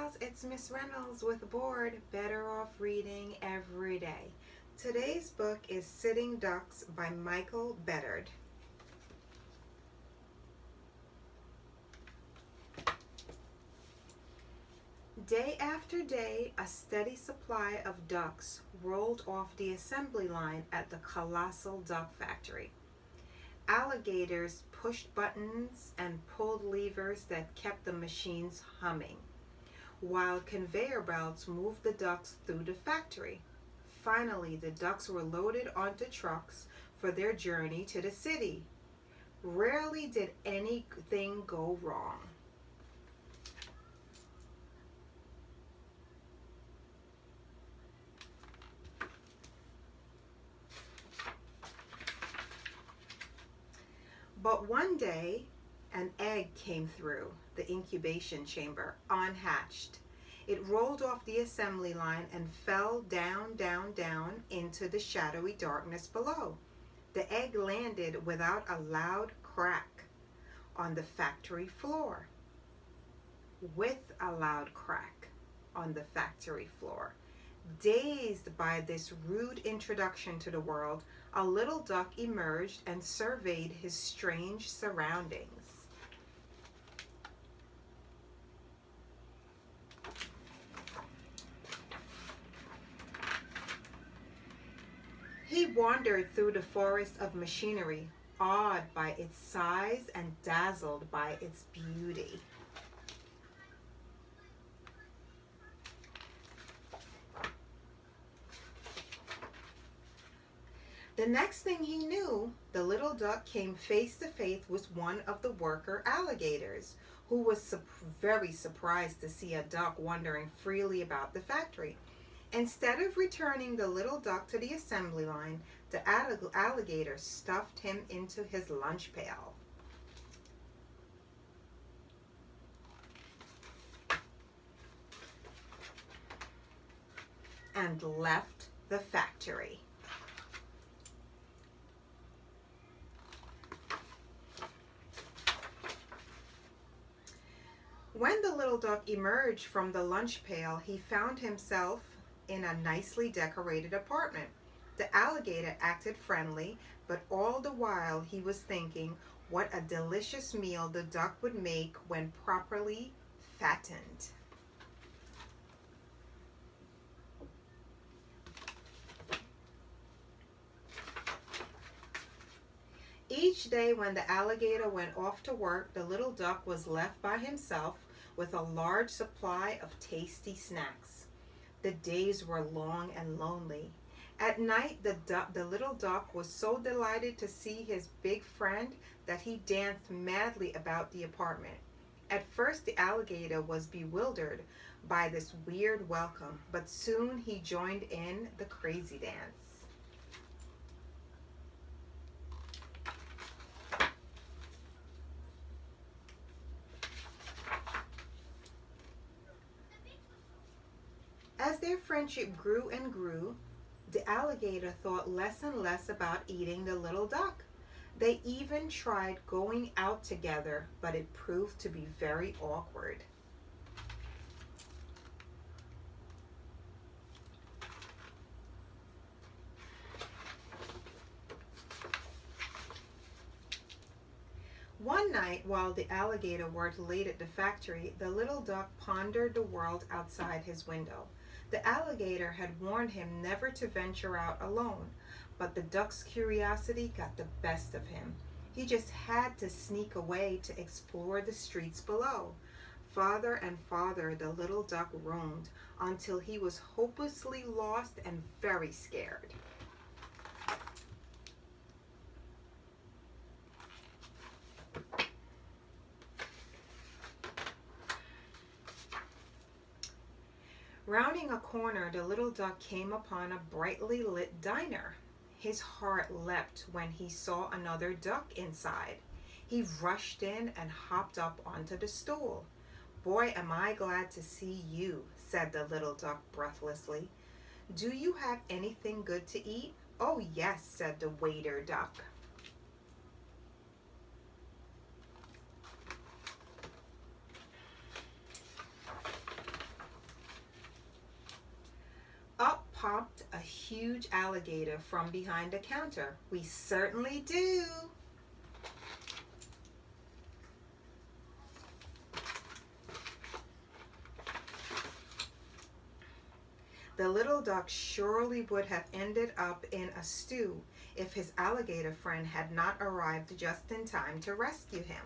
gals, it's Miss Reynolds with B.O.R.E.D. Better Off Reading Every Day. Today's book is Sitting Ducks by Michael Beddard. Day after day, a steady supply of ducks rolled off the assembly line at the colossal duck factory. Alligators pushed buttons and pulled levers that kept the machines humming, while conveyor belts moved the ducks through the factory. Finally, the ducks were loaded onto trucks for their journey to the city. Rarely did anything go wrong. But one day, an egg came through the incubation chamber, unhatched. It rolled off the assembly line and fell down, down, down into the shadowy darkness below. The egg landed without a loud crack on the factory floor. With a loud crack on the factory floor. Dazed by this rude introduction to the world, a little duck emerged and surveyed his strange surroundings. He wandered through the forest of machinery, awed by its size and dazzled by its beauty. The next thing he knew, the little duck came face to face with one of the worker alligators, who was very surprised to see a duck wandering freely about the factory. Instead of returning the little duck to the assembly line, the alligator stuffed him into his lunch pail. And left the factory. When the little duck emerged from the lunch pail, he found himself in a nicely decorated apartment. The alligator acted friendly, but all the while he was thinking what a delicious meal the duck would make when properly fattened. Each day when the alligator went off to work, the little duck was left by himself with a large supply of tasty snacks. The days were long and lonely. At night, the little duck was so delighted to see his big friend that he danced madly about the apartment. At first, the alligator was bewildered by this weird welcome, but soon he joined in the crazy dance. As their friendship grew and grew, the alligator thought less and less about eating the little duck. They even tried going out together, but it proved to be very awkward. One night, while the alligator worked late at the factory, the little duck pondered the world outside his window. The alligator had warned him never to venture out alone, but the duck's curiosity got the best of him. He just had to sneak away to explore the streets below. Farther and farther the little duck roamed until he was hopelessly lost and very scared. Rounding a corner, the little duck came upon a brightly lit diner. His heart leapt when he saw another duck inside. He rushed in and hopped up onto the stool. "Boy, am I glad to see you," said the little duck breathlessly. "Do you have anything good to eat?" "Oh, yes," said the waiter duck. popped a huge alligator from behind a counter. We certainly do. The little duck surely would have ended up in a stew if his alligator friend had not arrived just in time to rescue him.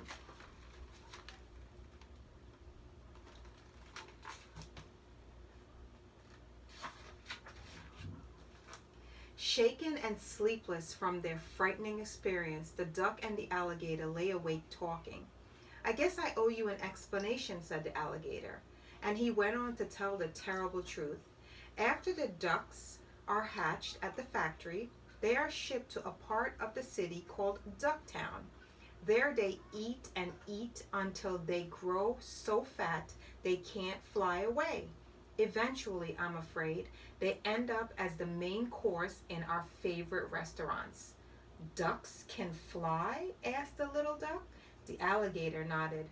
Shaken and sleepless from their frightening experience, the duck and the alligator lay awake talking. "I guess I owe you an explanation," said the alligator, and he went on to tell the terrible truth. After the ducks are hatched at the factory, they are shipped to a part of the city called Ducktown. There they eat and eat until they grow so fat they can't fly away. Eventually, I'm afraid, they end up as the main course in our favorite restaurants. "Ducks can fly?" asked the little duck. The alligator nodded.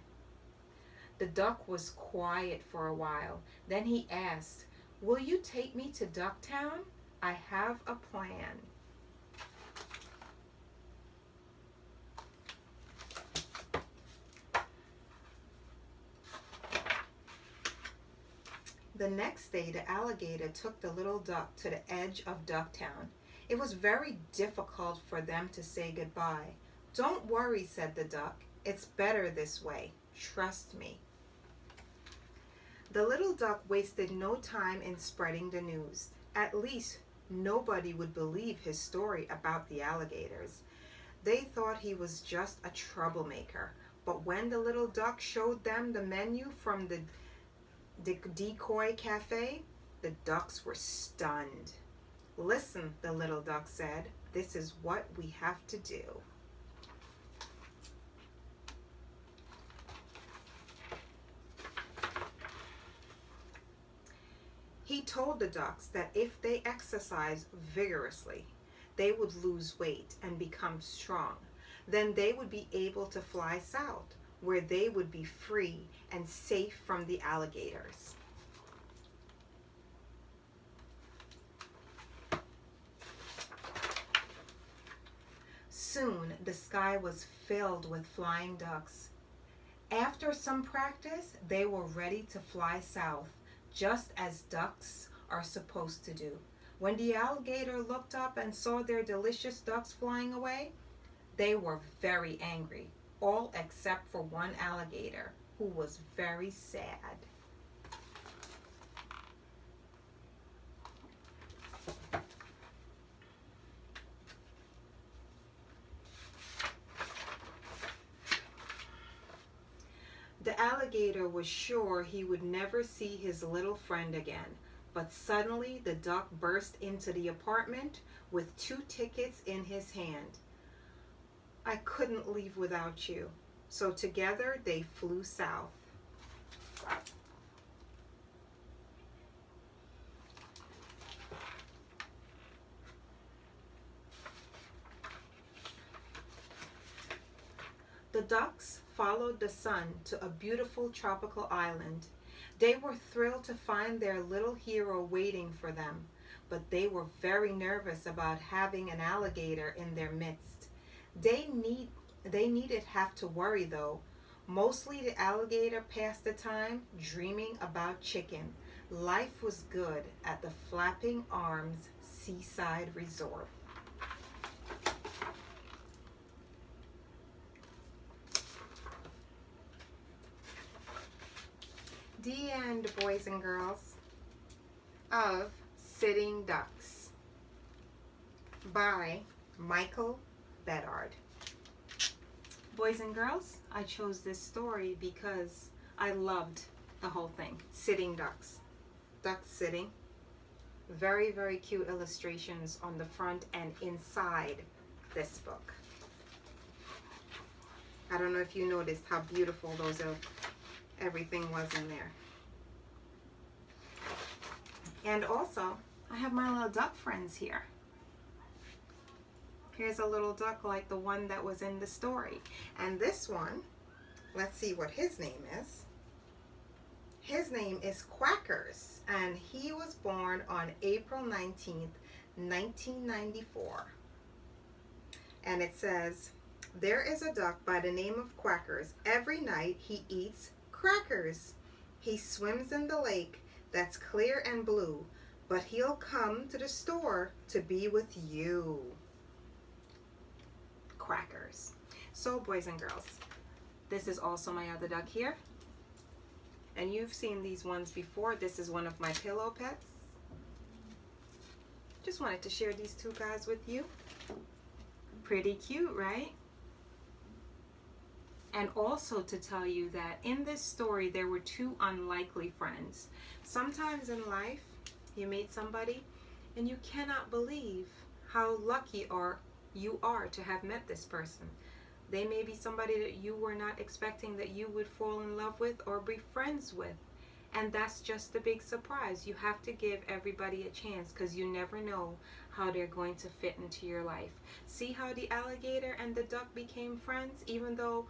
The duck was quiet for a while. Then he asked, "Will you take me to Ducktown? I have a plan." The next day, the alligator took the little duck to the edge of Ducktown. It was very difficult for them to say goodbye. "Don't worry," said the duck. "It's better this way. Trust me." The little duck wasted no time in spreading the news. At least nobody would believe his story about the alligators. They thought he was just a troublemaker. But when the little duck showed them the menu from the decoy cafe, the ducks were stunned. "Listen," the little duck said, "this is what we have to do." He told the ducks that if they exercised vigorously, they would lose weight and become strong. Then they would be able to fly south, where they would be free and safe from the alligators. Soon the sky was filled with flying ducks. After some practice, they were ready to fly south, just as ducks are supposed to do. When the alligator looked up and saw their delicious ducks flying away, they were very angry, all except for one alligator, who was very sad. The alligator was sure he would never see his little friend again, but suddenly the duck burst into the apartment with 2 tickets in his hand. "I couldn't leave without you." So together they flew south. The ducks followed the sun to a beautiful tropical island. They were thrilled to find their little hero waiting for them, but they were very nervous about having an alligator in their midst. They needed have to worry though. Mostly the alligator passed the time dreaming about chicken. Life was good at the Flapping Arms Seaside Resort. The end, boys and girls, of Sitting Ducks by Michael B.O.R.E.D. Boys and girls, I chose this story because I loved the whole thing. Sitting ducks. Ducks sitting. Very, very cute illustrations on the front and inside this book. I don't know if you noticed how beautiful everything was in there. And also, I have my little duck friends here. Here's a little duck like the one that was in the story. And this one, let's see what his name is. His name is Quackers, and he was born on April 19th, 1994. And it says, there is a duck by the name of Quackers. Every night he eats crackers. He swims in the lake that's clear and blue, but he'll come to the store to be with you. Quackers. So, boys and girls, this is also my other duck here. And you've seen these ones before. This is one of my pillow pets. Just wanted to share these two guys with you. Pretty cute, right? And also to tell you that in this story, there were two unlikely friends. Sometimes in life, you meet somebody and you cannot believe how lucky you are to have met this person. They may be somebody that you were not expecting that you would fall in love with or be friends with. And that's just the big surprise. You have to give everybody a chance because you never know how they're going to fit into your life. See how the alligator and the duck became friends even though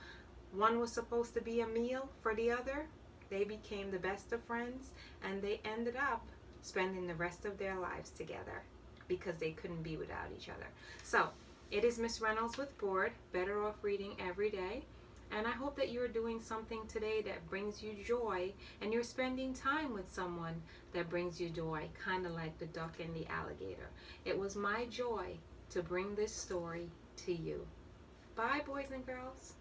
one was supposed to be a meal for the other? They became the best of friends and they ended up spending the rest of their lives together because they couldn't be without each other. So, it is Miss Reynolds with B.O.R.E.D, Better Off Reading Every Day. And I hope that you're doing something today that brings you joy and you're spending time with someone that brings you joy, kind of like the duck and the alligator. It was my joy to bring this story to you. Bye, boys and girls.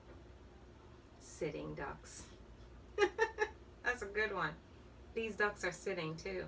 Sitting ducks. That's a good one. These ducks are sitting too.